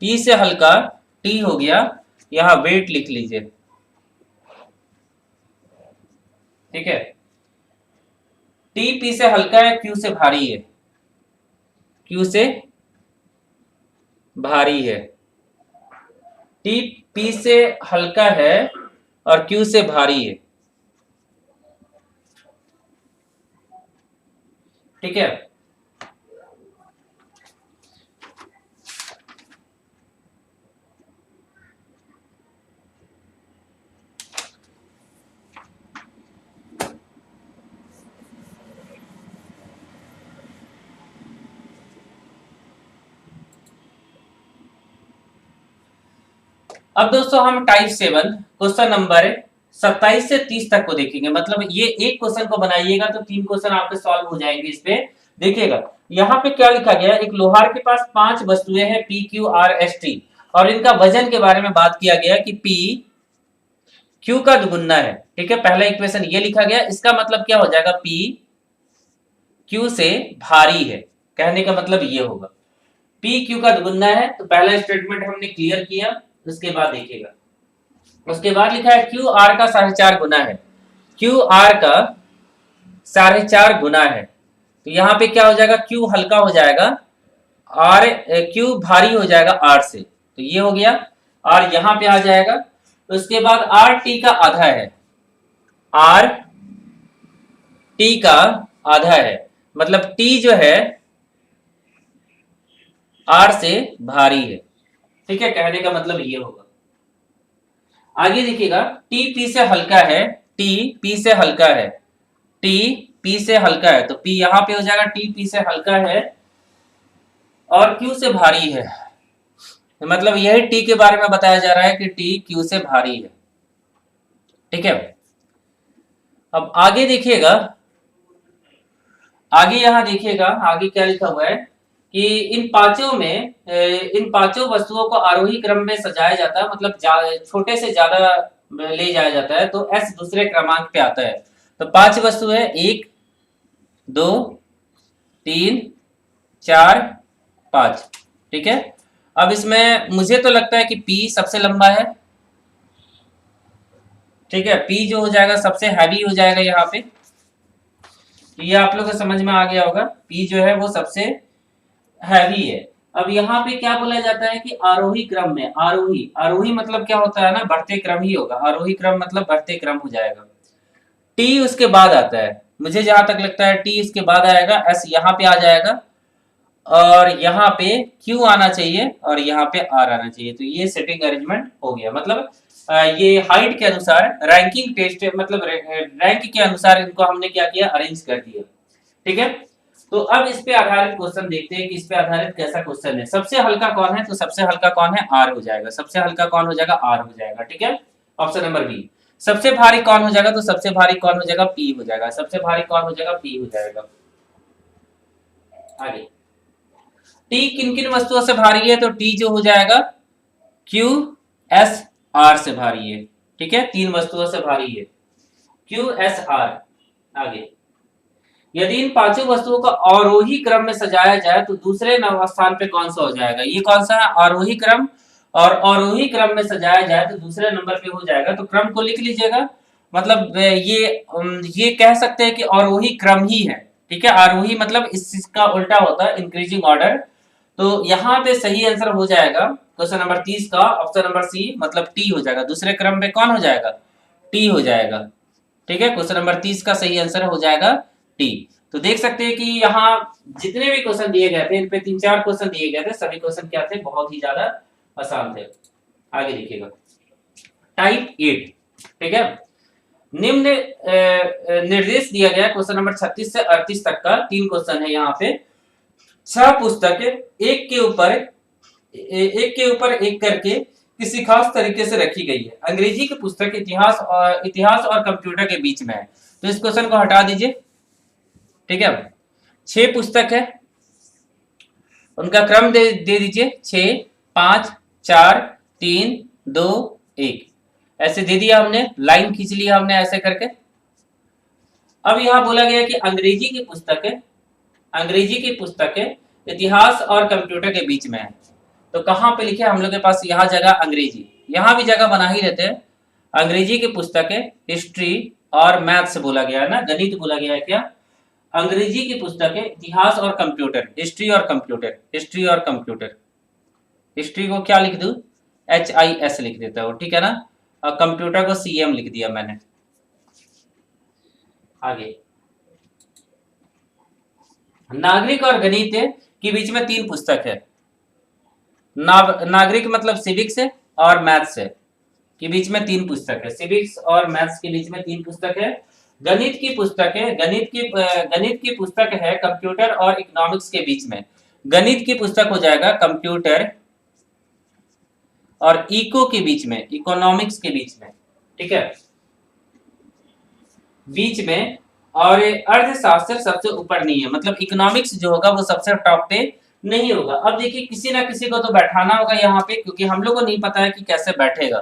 P से हल्का T हो गया, यहाँ वेट लिख लीजिए। ठीक है, T P से हल्का है, Q से भारी है, Q से भारी है, T P से हल्का है और Q से भारी है। ठीक है, अब दोस्तों हम टाइप 7 क्वेश्चन नंबर 27 से 30 तक को देखेंगे, मतलब ये एक क्वेश्चन को बनाइएगा तो 3 क्वेश्चन आपके सॉल्व हो जाएंगे। इस पे देखिएगा, यहाँ पे क्या लिखा गया, एक लोहार के पास 5 वस्तुएं हैं P Q R S T, और इनका वजन के बारे में बात किया गया कि P Q का दुगुना है। ठीक है, पहला इक्वेशन ये लिखा गया, इसका मतलब क्या हो जाएगा, P Q से भारी है, कहने का मतलब ये होगा, P Q का दुगुना है, तो पहला स्टेटमेंट हमने क्लियर किया। उसके बाद देखिएगा, उसके बाद लिखा है Q R का 4.5 गुना है, Q R का 4.5 गुना है, तो यहाँ पे क्या हो जाएगा, Q हल्का हो जाएगा, R Q भारी हो जाएगा R से, तो ये हो गया, और यहाँ पे आ जाएगा। उसके बाद R T का आधा है, R T का आधा है, मतलब T जो है R से भारी है। ठीक है, कहने का मतलब ये होगा। आगे देखिएगा, T P से हल्का है, T P से हल्का है, T P से हल्का है, तो P यहां पे हो जाएगा, T P से हल्का है और Q से भारी है, मतलब यही T के बारे में बताया जा रहा है कि T Q से भारी है। ठीक है, अब आगे देखिएगा, आगे यहां देखिएगा, आगे क्या लिखा हुआ है कि इन पांचों वस्तुओं को आरोही क्रम में सजाया जाता है, मतलब छोटे से ज्यादा ले जाया जाता है, तो S दूसरे क्रमांक पे आता है। तो 5 वस्तु है, 1 2 3 4 5। ठीक है, अब इसमें मुझे तो लगता है कि P सबसे लंबा है। ठीक है, P जो हो जाएगा सबसे हैवी हो जाएगा यहाँ पे, ये आप लोगों को समझ में आ गया होगा, P जो है वो सबसे हैवी है। अब यहाँ पे क्या बोला जाता है कि आरोही क्रम में, आरोही आरोही मतलब क्या होता है ना, बढ़ते क्रम ही होगा, आरोही क्रम मतलब बढ़ते क्रम हो जाएगा। T उसके बाद आता है, मुझे जहां तक लगता है T इसके बाद आएगा, S यहाँ पे आ जाएगा, और यहाँ पे Q आना चाहिए और यहाँ पे R आना चाहिए, तो ये सेटिंग अरेंजमेंट हो गया। मतलब ये हाइट के अनुसार रैंकिंग टेस्ट, मतलब रैंक के अनुसार इनको हमने क्या किया, अरेंज कर दिया। ठीक है, तो अब इस पे आधारित क्वेश्चन देखते हैं कि इस पे आधारित कैसा क्वेश्चन है। सबसे हल्का कौन है, तो सबसे हल्का कौन है, R हो जाएगा, सबसे हल्का कौन हो जाएगा, R हो जाएगा। ठीक है, ऑप्शन नंबर बी। सबसे भारी कौन हो जाएगा? तो सबसे भारी कौन हो जाएगा? पी हो जाएगा। सबसे भारी कौन हो जाएगा? पी हो जाएगा। आगे टी किन किन वस्तुओं से भारी है? तो टी जो हो जाएगा क्यू एस आर से भारी है। ठीक है, तीन वस्तुओं से भारी है, क्यू एस आर। आगे यदि इन पांचों वस्तुओं का आरोही क्रम में सजाया जाए तो दूसरे स्थान पे कौन सा हो जाएगा? ये कौन सा है? आरोही क्रम। और आरोही क्रम में सजाया जाए तो दूसरे नंबर पे हो जाएगा। तो क्रम को लिख लीजिएगा, मतलब ये कह सकते हैं कि आरोही क्रम ही है। ठीक है, आरोही मतलब इसका उल्टा होता है, इंक्रीजिंग ऑर्डर। तो यहाँ पे सही आंसर हो जाएगा क्वेश्चन नंबर 30 का ऑप्शन नंबर सी, मतलब टी हो जाएगा। दूसरे क्रम में कौन हो जाएगा? टी हो जाएगा। ठीक है, क्वेश्चन नंबर 30 का सही आंसर हो जाएगा टी। तो देख सकते हैं कि यहाँ जितने भी क्वेश्चन दिए गए थे, इन पे 3-4 क्वेश्चन दिए गए थे, सभी क्वेश्चन क्या थे? बहुत ही ज्यादा आसान थे। आगे देखिएगा टाइप 8। ठीक है, निम्न निर्देश दिया गया क्वेश्चन नंबर 36 से 38 तक का 3 क्वेश्चन है यहाँ पे। 6 पुस्तकें एक के ऊपर एक करके किसी खास तरीके से रखी गई है। अंग्रेजी की पुस्तक इतिहास और कंप्यूटर के बीच में है। तो इस क्वेश्चन को हटा दीजिए। ठीक है, 6 पुस्तक है, उनका क्रम दे दीजिए 6, 5, 4, 3, 2, 1 ऐसे दे दिया हमने, लाइन खींच लिया हमने ऐसे करके। अब यहां बोला गया कि अंग्रेजी की पुस्तकें इतिहास और कंप्यूटर के बीच में है। तो कहां पे लिखे? हम लोग के पास यहाँ जगह अंग्रेजी, यहां भी जगह बना ही रहते हैं। अंग्रेजी की पुस्तकें हिस्ट्री और मैथ से बोला गया है ना, गणित बोला गया है क्या? अंग्रेजी की पुस्तकें इतिहास और कंप्यूटर, हिस्ट्री और कंप्यूटर, हिस्ट्री और कंप्यूटर। हिस्ट्री को क्या लिख दूं? HIS लिख देता हूं, ठीक है ना। और कंप्यूटर को CM लिख दिया मैंने। आगे नागरिक और गणित के बीच में 3 पुस्तक है। नागरिक मतलब सिविक्स है और मैथ्स है, के बीच में 3 पुस्तक है। सिविक्स और मैथ्स के बीच में 3 पुस्तक है। गणित की पुस्तक है, गणित की पुस्तक है कंप्यूटर और इकोनॉमिक्स के बीच में। गणित की पुस्तक हो जाएगा कंप्यूटर और इको के बीच में, इकोनॉमिक्स के बीच में। ठीक है, बीच में। और अर्थशास्त्र सबसे ऊपर नहीं है, मतलब इकोनॉमिक्स जो होगा वो सबसे टॉप पे नहीं होगा। अब देखिए किसी ना किसी को तो बैठाना होगा यहाँ पे, क्योंकि हम लोग को नहीं पता है कि कैसे बैठेगा।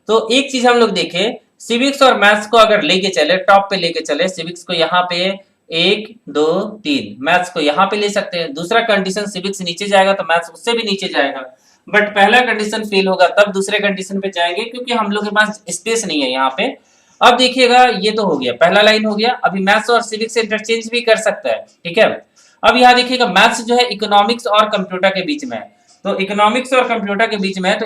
तो एक चीज हम लोग देखे, सिविक्स और मैथ्स को अगर लेके चले, टॉप पे लेके चले, सिविक्स को यहाँ पे 1, 2, 3, मैथ्स को यहाँ पे ले सकते हैं। दूसरा कंडीशन, सिविक्स नीचे जाएगा तो मैथ्स उससे भी नीचे जाएगा। बट पहला कंडीशन फेल होगा तब दूसरे कंडीशन पे जाएंगे, क्योंकि हम लोग के पास स्पेस नहीं है यहाँ पे। अब देखिएगा ये तो हो गया, पहला लाइन हो गया। अभी मैथ्स और सिविक्स इंटरचेंज भी कर सकता है। ठीक है, अब यहाँ देखिएगा मैथ्स जो है इकोनॉमिक्स और कंप्यूटर के बीच में है। तो इकोनॉमिक्स और कंप्यूटर के बीच में है, तो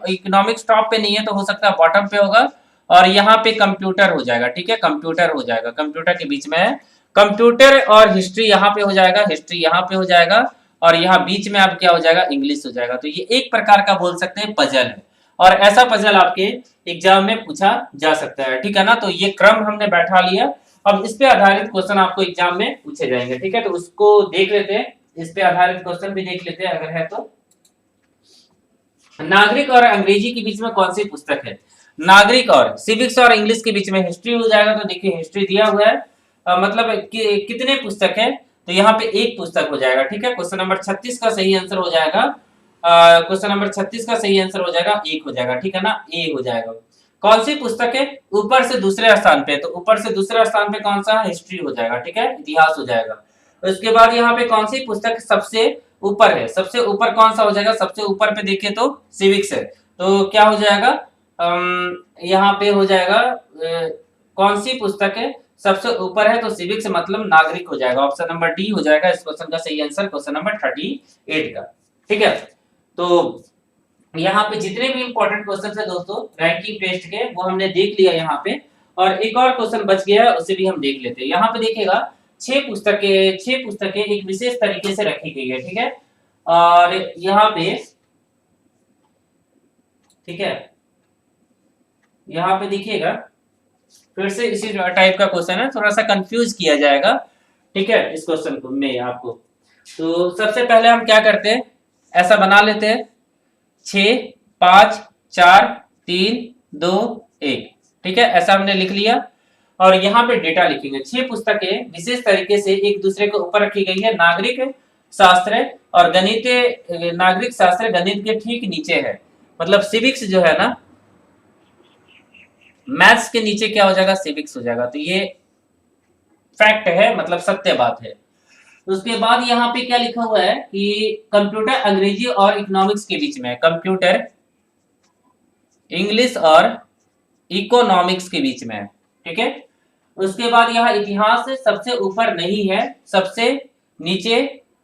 इकोनॉमिक्स टॉप पे नहीं है, तो हो सकता है बॉटम पे होगा। और यहाँ पे कंप्यूटर हो जाएगा। ठीक है, कंप्यूटर हो जाएगा, कंप्यूटर के बीच में है। कंप्यूटर और हिस्ट्री यहाँ पे हो जाएगा, हिस्ट्री यहाँ पे हो जाएगा। और यहाँ बीच में अब क्या हो जाएगा? इंग्लिश हो जाएगा। तो ये एक प्रकार का बोल सकते हैं पजल है, और ऐसा पजल आपके एग्जाम में पूछा जा सकता है। ठीक है ना, तो ये क्रम हमने बैठा लिया। अब इस पे आधारित क्वेश्चन आपको एग्जाम में पूछे जाएंगे। ठीक है, तो उसको देख लेते हैं, इस पे आधारित क्वेश्चन भी देख लेते हैं अगर है तो। नागरिक और अंग्रेजी के बीच में कौन सी पुस्तक है? नागरिक और सिविक्स और इंग्लिश के बीच में हिस्ट्री हो जाएगा। तो देखिए हिस्ट्री दिया हुआ है, मतलब कितने पुस्तक है? तो यहाँ पे 1 पुस्तक हो जाएगा। ठीक है, क्वेश्चन नंबर 36 का सही आंसर हो जाएगा, क्वेश्चन नंबर 36 का सही आंसर हो जाएगा 1 हो जाएगा। ठीक है ना, ए हो जाएगा। कौन सी पुस्तक है ऊपर से दूसरे स्थान पे? तो ऊपर से दूसरे स्थान पे कौन सा? हिस्ट्री हो जाएगा। ठीक है, इतिहास हो जाएगा। उसके बाद यहाँ पे कौन सी पुस्तक सबसे ऊपर है? सबसे ऊपर कौन सा हो जाएगा? सबसे ऊपर पे देखे तो सिविक्स है। तो क्या हो जाएगा? यहाँ पे हो जाएगा कौन सी पुस्तक है सबसे ऊपर है? तो सिविक्स मतलब नागरिक हो जाएगा। ऑप्शन नंबर डी हो जाएगा इस क्वेश्चन का सही आंसर, क्वेश्चन नंबर 38 का। ठीक है, तो यहाँ पे जितने भी इंपॉर्टेंट क्वेश्चन है दोस्तों रैंकिंग टेस्ट के, वो हमने देख लिया यहाँ पे। और एक और क्वेश्चन बच गया है, उसे भी हम देख लेते हैं। यहाँ पे देखिएगा 6 पुस्तकें एक विशेष तरीके से रखी गई है। ठीक है, और यहाँ पे ठीक है, यहाँ पे देखिएगा फिर से इसी टाइप का क्वेश्चन है, थोड़ा सा कंफ्यूज किया जाएगा। ठीक है, इस क्वेश्चन को में आपको। तो सबसे पहले हम क्या करते हैं, ऐसा बना लेते हैं 6, 5, 4, 3, 2, 1। ठीक है, ऐसा हमने लिख लिया। और यहाँ पे डेटा लिखेंगे। 6 पुस्तकें विशेष तरीके से एक दूसरे के ऊपर रखी गई है। नागरिक शास्त्र और गणित, नागरिक शास्त्र गणित के ठीक नीचे है। मतलब सिविक्स जो है ना, मैथ्स के नीचे क्या हो जाएगा, सिविक्स हो जाएगा। तो ये फैक्ट है, मतलब सत्य बात है। उसके बाद यहाँ पे क्या लिखा हुआ है कि कंप्यूटर अंग्रेजी और इकोनॉमिक्स के बीच में है। कंप्यूटर इंग्लिश और इकोनॉमिक्स के बीच में है, ठीक है। उसके बाद यहाँ इतिहास सबसे ऊपर नहीं है, सबसे नीचे,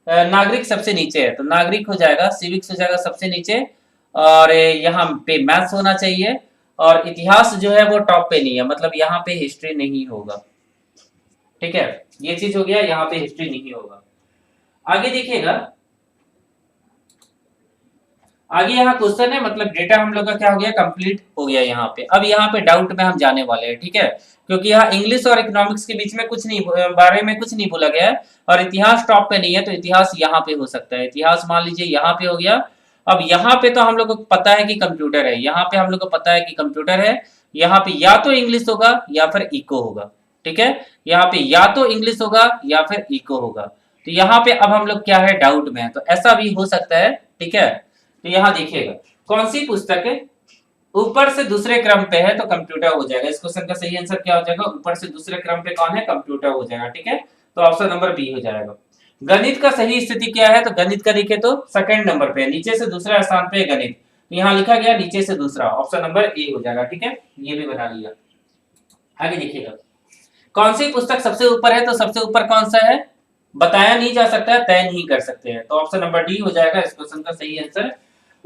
नागरिक सबसे नीचे है, तो नागरिक हो जाएगा, सिविक्स हो जाएगा सबसे नीचे, और यहाँ पे मैथ्स होना चाहिए। और इतिहास जो है वो टॉप पे नहीं है, मतलब यहाँ पे हिस्ट्री नहीं होगा, ठीक है। ये चीज हो गया, यहाँ पे हिस्ट्री नहीं होगा। आगे देखिएगा, आगे यहाँ क्वेश्चन है, मतलब डेटा हम लोग का क्या हो गया, कंप्लीट हो गया यहाँ पे। अब यहाँ पे डाउट में हम जाने वाले हैं, ठीक है, क्योंकि यहाँ इंग्लिश और इकोनॉमिक्स के बीच में कुछ नहीं, बारे में कुछ नहीं बोला गया है, और इतिहास टॉप पे नहीं है, तो इतिहास यहाँ पे हो सकता है। इतिहास मान लीजिए यहाँ पे हो गया। अब यहाँ पे तो हम लोग को पता है कि कंप्यूटर है, यहाँ पे हम लोग को पता है कि कंप्यूटर है। यहाँ पे या तो इंग्लिश होगा या फिर इको होगा, ठीक है। यहाँ पे या तो इंग्लिश होगा या फिर इको होगा। तो यहाँ पे अब हम लोग क्या है, डाउट में है, तो ऐसा भी हो सकता है, ठीक है। तो यहाँ देखिएगा, कौन सी पुस्तक ऊपर से दूसरे क्रम पे है, तो कंप्यूटर हो जाएगा। इस क्वेश्चन का सही आंसर क्या हो जाएगा, ऊपर से दूसरे क्रम पे कौन है, कंप्यूटर हो जाएगा, ठीक है। तो ऑप्शन नंबर बी हो जाएगा। गणित का सही स्थिति क्या है, तो गणित का लिखे तो सेकंड नंबर पे है, नीचे से दूसरा स्थान पे गणित, तो यहाँ लिखा गया नीचे से दूसरा, ऑप्शन नंबर ए हो जाएगा, ठीक है। ये भी बना लिया। आगे देखिएगा, कौन सी पुस्तक सबसे ऊपर है, तो सबसे ऊपर कौन सा है, बताया नहीं जा सकता है, तय नहीं कर सकते हैं, तो ऑप्शन नंबर डी हो जाएगा इस क्वेश्चन का सही आंसर।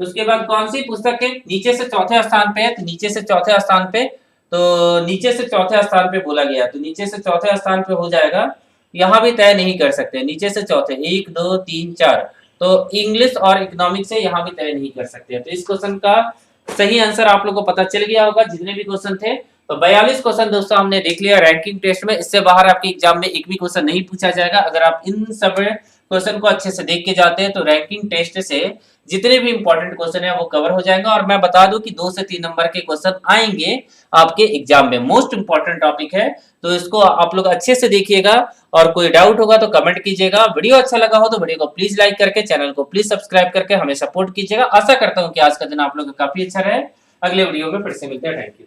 उसके बाद कौन सी पुस्तक है नीचे से चौथे स्थान पे है, तो नीचे से चौथे स्थान पे, तो नीचे से चौथे स्थान पे बोला गया, तो नीचे से चौथे स्थान पे हो जाएगा। यहाँ भी तय नहीं कर सकते, नीचे से चौथे, 1 2 3 4, तो इंग्लिश और इकोनॉमिक्स है, यहाँ भी तय नहीं कर सकते। तो इस क्वेश्चन का सही आंसर आप लोग को पता चल गया होगा, जितने भी क्वेश्चन थे। तो 42 क्वेश्चन दोस्तों हमने देख लिया रैंकिंग टेस्ट में। इससे बाहर आपके एग्जाम में एक भी क्वेश्चन नहीं पूछा जाएगा। अगर आप इन सब क्वेश्चन को अच्छे से देख के जाते हैं, तो रैंकिंग टेस्ट से जितने भी इंपॉर्टेंट क्वेश्चन है वो कवर हो जाएगा। और मैं बता दूं कि 2 से 3 नंबर के क्वेश्चन आएंगे आपके एग्जाम में, मोस्ट इंपॉर्टेंट टॉपिक है, तो इसको आप लोग अच्छे से देखिएगा। और कोई डाउट होगा तो कमेंट कीजिएगा। वीडियो अच्छा लगा हो तो वीडियो को प्लीज लाइक करके, चैनल को प्लीज सब्सक्राइब करके हमें सपोर्ट कीजिएगा। आशा करता हूँ कि आज का दिन आप लोग का काफी अच्छा रहे। अगले वीडियो में फिर से मिलते हैं। Thank you.